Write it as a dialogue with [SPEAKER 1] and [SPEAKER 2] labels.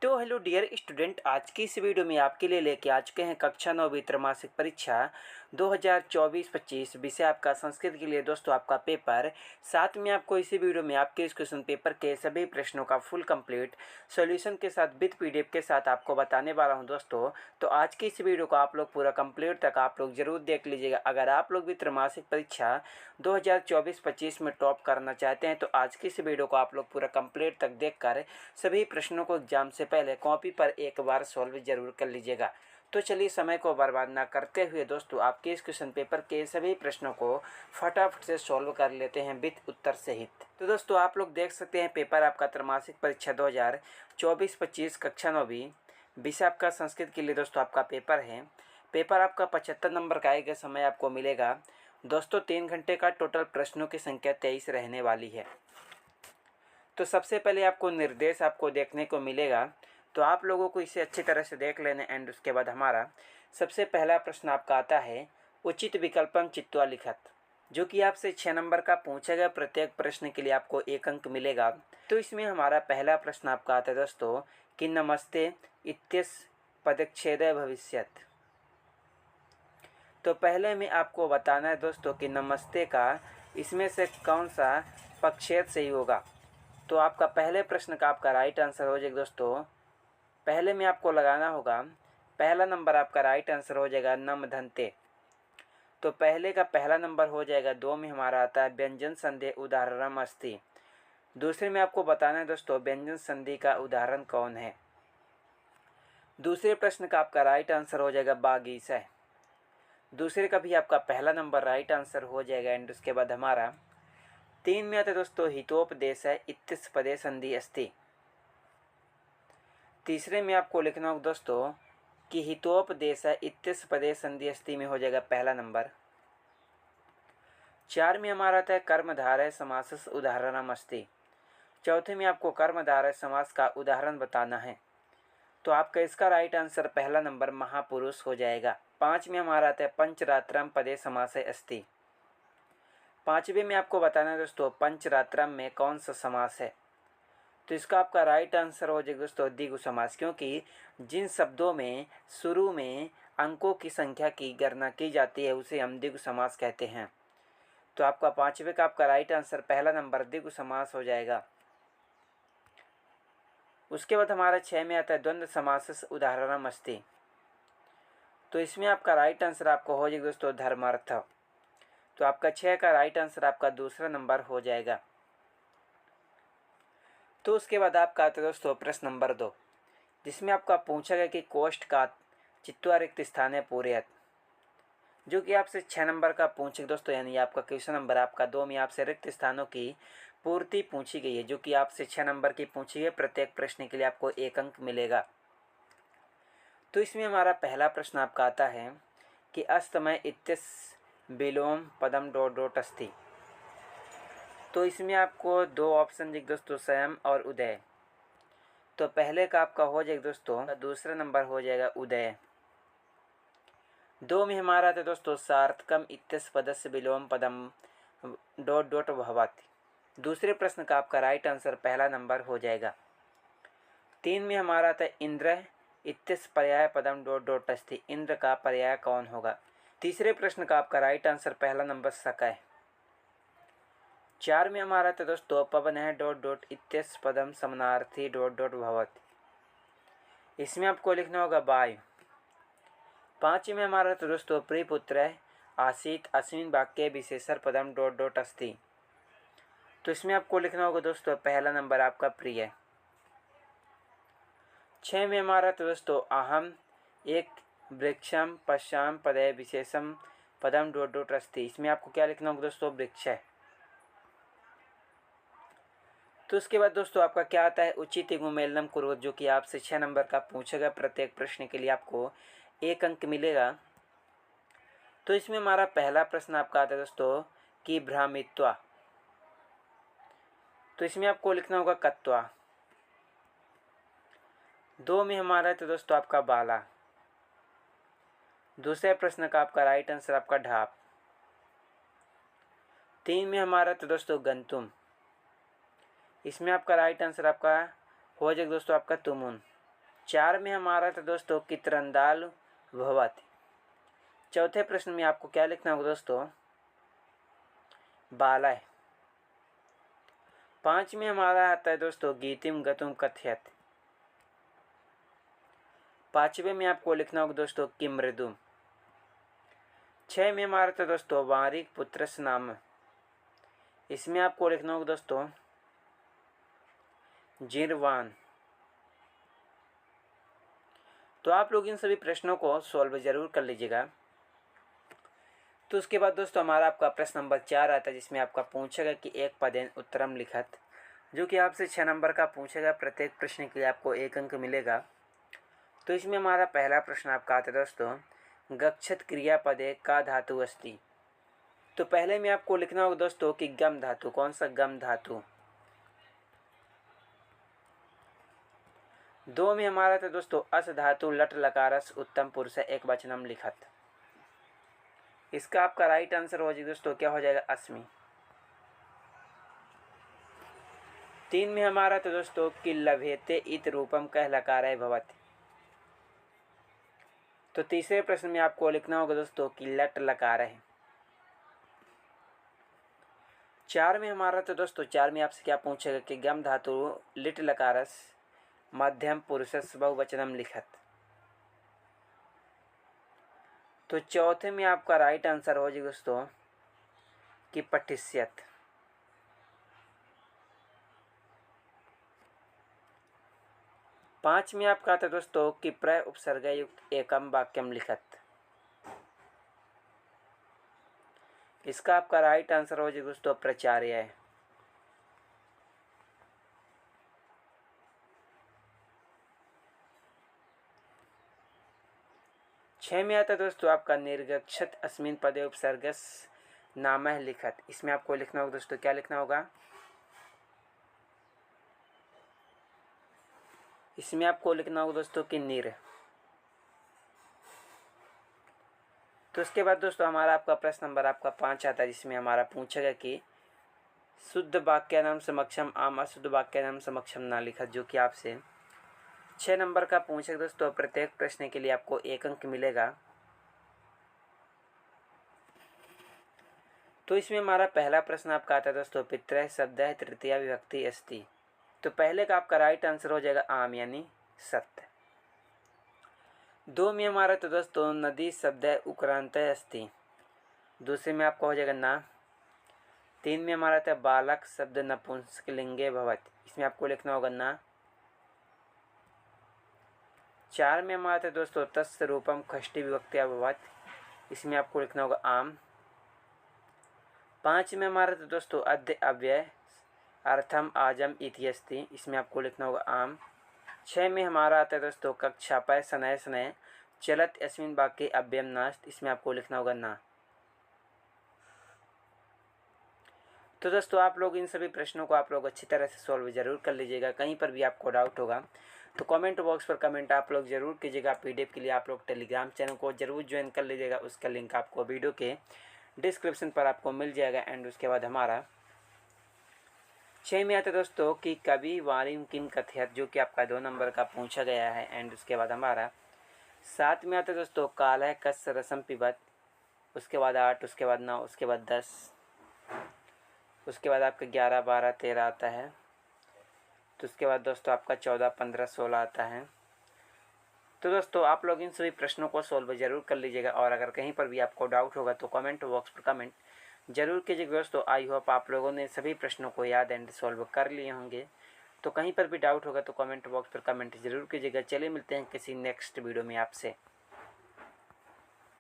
[SPEAKER 1] तो hello dear student, आज की इस वीडियो में आपके लिए लेके आ चुके हैं कक्षा 9वीं त्रैमासिक परीक्षा 2024-25 विषय आपका संस्कृत के लिए दोस्तों आपका पेपर। साथ में आपको इसी वीडियो में आपके इस क्वेश्चन पेपर के सभी प्रश्नों का फुल कंप्लीट सॉल्यूशन के साथ विद पीडीएफ के साथ आपको बताने वाला हूं दोस्तों। तो आज की इस वीडियो को आप लोग पूरा कंप्लीट तक आप लोग जरूर देख लीजिएगा। अगर आप लोग भी त्रैमासिक परीक्षा 2024-25 में टॉप करना चाहते हैं तो आज की इस वीडियो को आप लोग पूरा कंप्लीट तक देखकर सभी प्रश्नों को एग्जाम से पहले कॉपी पर एक बार सॉल्व जरूर कर लीजिएगा। तो चलिए समय को बर्बाद ना करते हुए दोस्तों आपके इस क्वेश्चन पेपर के सभी प्रश्नों को फटाफट से सॉल्व कर लेते हैं विद उत्तर सहित। तो दोस्तों आप लोग देख सकते हैं पेपर आपका त्रैमासिक परीक्षा 2024-25 कक्षा 9वीं विषय आपका संस्कृत के लिए दोस्तों आपका पेपर है। पेपर आपका 75 नंबर का आएगा। समय आपको मिलेगा दोस्तों 3 घंटे का। टोटल प्रश्नों की संख्या 23 रहने वाली है। तो सबसे पहले आपको निर्देश आपको देखने को मिलेगा, तो आप लोगों को इसे अच्छी तरह से देख लेना। एंड उसके बाद हमारा सबसे पहला प्रश्न आपका आता है उचित विकल्पम चित्वा लिखत, जो कि आपसे 6 नंबर का पूछा गया। प्रत्येक प्रश्न के लिए आपको 1 अंक मिलेगा। तो इसमें हमारा पहला प्रश्न आपका आता है दोस्तों कि नमस्ते इत्यस्य पदच्छेद भविष्यत्। तो पहले में आपको बताना है दोस्तों कि नमस्ते का इसमें से कौन सा पदच्छेद सही होगा। तो आपका पहले प्रश्न का आपका राइट आंसर हो जाएगा दोस्तों, पहले में आपको लगाना होगा, पहला नंबर आपका राइट आंसर हो जाएगा नम धनते। तो पहले का पहला नंबर हो जाएगा। 2 में हमारा आता है व्यंजन संधि उदाहरणम अस्ति। दूसरे में आपको बताना है दोस्तों व्यंजन संधि का उदाहरण कौन है। दूसरे प्रश्न का आपका राइट आंसर हो जाएगा बागीचा। दूसरे का भी आपका पहला नंबर राइट आंसर हो जाएगा। एंड उसके बाद हमारा 3 में आता है दोस्तों हितोपदेश इत्यस्य पदे संधि अस्ति। तीसरे में आपको लिखना होगा दोस्तों कि हितोपदेश इत्यस्य पदे संधि अस्ति में हो जाएगा पहला नंबर। 4 में हमारा आता है कर्मधारय समासस् उदाहरणम अस्ति। चौथे में आपको कर्मधारय समास का उदाहरण बताना है। तो आपका इसका राइट आंसर पहला नंबर महापुरुष हो जाएगा। 5 में हमारा आता है पंचरात्रम पदे समासः अस्ति। 5वें में आपको बताना है दोस्तों पंचरात्रम में कौन सा समास है। तो इसका आपका राइट आंसर हो जाएगा दोस्तों द्विगु समास, क्योंकि जिन शब्दों में शुरू में अंकों की संख्या की गणना की जाती है उसे हम द्विगु समास कहते हैं। तो आपका 5वें का आपका राइट आंसर पहला नंबर द्विगु समास हो जाएगा। उसके बाद हमारा 6 में आता है द्वंद्व समासस् उदाहरणम अस्ति। तो इसमें आपका राइट आंसर आपको हो जाएगा दोस्तों धर्मार्थ। तो आपका 6 का राइट आंसर आपका दूसरा नंबर हो जाएगा। तो उसके बाद आपका आता है दोस्तों प्रश्न नंबर 2, जिसमें आपका पूछा गया कि कोष्ठ का चित्वा रिक्त स्थाने पूरयत, जो कि आपसे 6 नंबर का पूछे दोस्तों। यानी आपका क्वेश्चन नंबर आपका 2 में आपसे रिक्त स्थानों की पूर्ति पूछी गई है, जो कि आपसे 6 नंबर की पूछी गई। प्रत्येक प्रश्न के लिए आपको 1 अंक मिलेगा। तो इसमें हमारा पहला प्रश्न आपका आता है कि अस्तमय इत्यस्य विलोम पदम डॉट डॉट अस्ति। तो इसमें आपको 2 ऑप्शन दिख दोस्तों स्वयं और उदय। तो पहले का आपका हो जाएगा दोस्तों, दूसरा नंबर हो जाएगा उदय। 2 में हमारा आता है दोस्तों सार्थकम इत्यस्य पदस्य विलोम पदम डॉट डॉट भवति। दूसरे प्रश्न का आपका राइट आंसर पहला नंबर हो जाएगा। 3 में हमारा आता है इंद्र इत्यस्य पर्याय पदम डॉट डॉट अस्ति। इंद्र का पर्याय कौन होगा। तीसरे प्रश्न का आपका राइट आंसर पहला नंबर सक है। 4 में हमारा था दोस्तों पवनः डॉट डॉट इत्यस्य पदम समानार्थी डॉट डॉट भवति। इसमें आपको लिखना होगा वायु। 5 में हमारा था दोस्तों प्रियपुत्र आसीत अस्मिन् वाक्ये विशेषण पदम डॉट डॉट अस्ति। तो इसमें आपको लिखना होगा दोस्तों पहला नंबर आपका प्रिय। 6 में हमारा था दोस्तों अहम एक वृक्षम पश्याम पदे विशेषम पदम डॉट डॉट अस्ति। इसमें आपको क्या लिखना होगा दोस्तों वृक्ष है। तो उसके बाद दोस्तों आपका क्या आता है उचित इगुमेलनम कुर्वत, जो कि आपसे 6 नंबर का पूछेगा। प्रत्येक प्रश्न के लिए आपको 1 अंक मिलेगा। तो इसमें हमारा पहला प्रश्न आपका आता है दोस्तों कि भ्रामित्वा। तो इसमें आपको लिखना होगा कत्वा। 2 में हमारा तो दोस्तों आपका बाला। दूसरे प्रश्न का आपका राइट आंसर आपका ढाप। 3 में हमारा तो दोस्तों गंतुम। इसमें आपका राइट आंसर आपका हो जाएगा दोस्तों आपका तुमुन। 4 में हमारा था दोस्तों कितरंदाल भवति। चौथे प्रश्न में आपको क्या लिखना होगा दोस्तों, बालय। 5 में हमारा आता है दोस्तों गीतिम गतुम कथयत। 5वें में आपको लिखना होगा दोस्तों किम मृदुम। 6 में हमारा था दोस्तों वारिक पुत्रस नाम। इसमें आपको लिखना होगा दोस्तों जिरवान। तो आप लोग इन सभी प्रश्नों को सॉल्व जरूर कर लीजिएगा। तो उसके बाद दोस्तों हमारा आपका प्रश्न नंबर 4 आता है, जिसमें आपका पूछेगा कि एक पदेन उत्तरम लिखत, जो कि आपसे 6 नंबर का पूछेगा। प्रत्येक प्रश्न के लिए आपको 1 अंक मिलेगा। तो इसमें हमारा पहला प्रश्न आपका आता है दोस्तों, गच्छत क्रियापदे का धातु अस्ति। तो पहले में आपको लिखना होगा दोस्तों कि गम धातु। कौन सा गम धातु। 2 में हमारा था दोस्तों अस धातु लट लकारस उत्तम पुरुष एक वचनम लिखत। इसका आपका राइट आंसर हो जाएगा दोस्तों, क्या हो जाएगा, अस्मि। 3 में हमारा तो दोस्तों कि लभेते इत रूपम कह लकाराय भवति। तो तीसरे प्रश्न में आपको लिखना होगा दोस्तों कि लट लकार है। 4 में हमारा तो दोस्तों 4 में आपसे क्या पूछेगा कि गम धातु लिट लकारस मध्यम पुरुषस बहुवचनम लिखत। तो चौथे में आपका राइट आंसर हो जाएगा दोस्तों कि पठिष्यत। 5 में आपका आता दोस्तों कि प्रय उपसर्ग युक्त एकम वाक्यम लिखत। इसका आपका राइट आंसर हो जाएगा दोस्तों प्रचार्य है। 6 में आता दोस्तों आपका निर्गच्छत अस्मिन पदे उपसर्गस नामः लिखत। इसमें आपको लिखना होगा दोस्तों, क्या लिखना होगा, इसमें आपको लिखना होगा दोस्तों कि निर। तो उसके बाद दोस्तों हमारा आपका प्रश्न नंबर आपका 5 आता है, जिसमें हमारा पूछेगा कि शुद्ध वाक्य नाम समक्षम आम अशुद्ध वाक्य नाम समक्षम ना लिखत, जो कि आपसे 6 नंबर का पूछेगा दोस्तों। प्रत्येक प्रश्न के लिए आपको 1 अंक मिलेगा। तो इसमें हमारा पहला प्रश्न आपका आता है दोस्तों, पितृ शब्द है तृतीया विभक्ति अस्ति। तो पहले का आपका राइट आंसर हो जाएगा आम यानी सत्य। 2 में हमारा तो दोस्तों नदी शब्द है उक्रांत अस्ति। दूसरे में आपका हो जाएगा ना। 3 में हमारा था बालक शब्द नपुंसकलिंगे भवत। इसमें आपको लिखना होगा ना। 4 में हमारा था दोस्तों तस्य रूपम षष्ठी विभक्त्या भवत। इसमें आपको लिखना होगा आम। 5 में हमारा था दोस्तों अद्य अव्यय अर्थम आजम इति अस्ति। इसमें आपको लिखना होगा आम। 6 में हमारा आता है दोस्तों कक्षा पय शनय शनय चलत अस्मिन् वाक्ये अव्ययम नास्त। इसमें आपको लिखना होगा ना। तो दोस्तों आप लोग इन सभी प्रश्नों को आप लोग अच्छी तरह से सॉल्व जरूर कर लीजिएगा। कहीं पर भी आपको डाउट होगा तो कमेंट बॉक्स पर कमेंट आप लोग जरूर कीजिएगा। पीडीएफ के लिए आप लोग टेलीग्राम चैनल को जरूर ज्वाइन कर लीजिएगा। उसका लिंक आपको वीडियो के डिस्क्रिप्शन पर आपको मिल जाएगा। एंड उसके बाद हमारा 6 में आता है दोस्तों कि कवि वारिम किम कथयत, जो कि आपका 2 नंबर का पूछा गया है। एंड उसके बाद हमारा 7 में आता है दोस्तों काल है कस रसम पिबत। उसके बाद 8, उसके बाद 9, उसके बाद 10, उसके बाद आपका 11, 12, 13 आता है। तो उसके बाद दोस्तों आपका 14, 15, 16 आता है। तो दोस्तों आप लोग इन सभी प्रश्नों को सॉल्व जरूर कर लीजिएगा। और अगर कहीं पर भी आपको डाउट होगा तो कमेंट बॉक्स पर कमेंट जरूर कीजिएगा दोस्तों। आई होप आप लोगों ने सभी प्रश्नों को याद एंड सॉल्व कर लिए होंगे। तो कहीं पर भी डाउट होगा तो कमेंट बॉक्स पर कमेंट जरूर कीजिएगा। चलिए मिलते हैं किसी नेक्स्ट वीडियो में आपसे।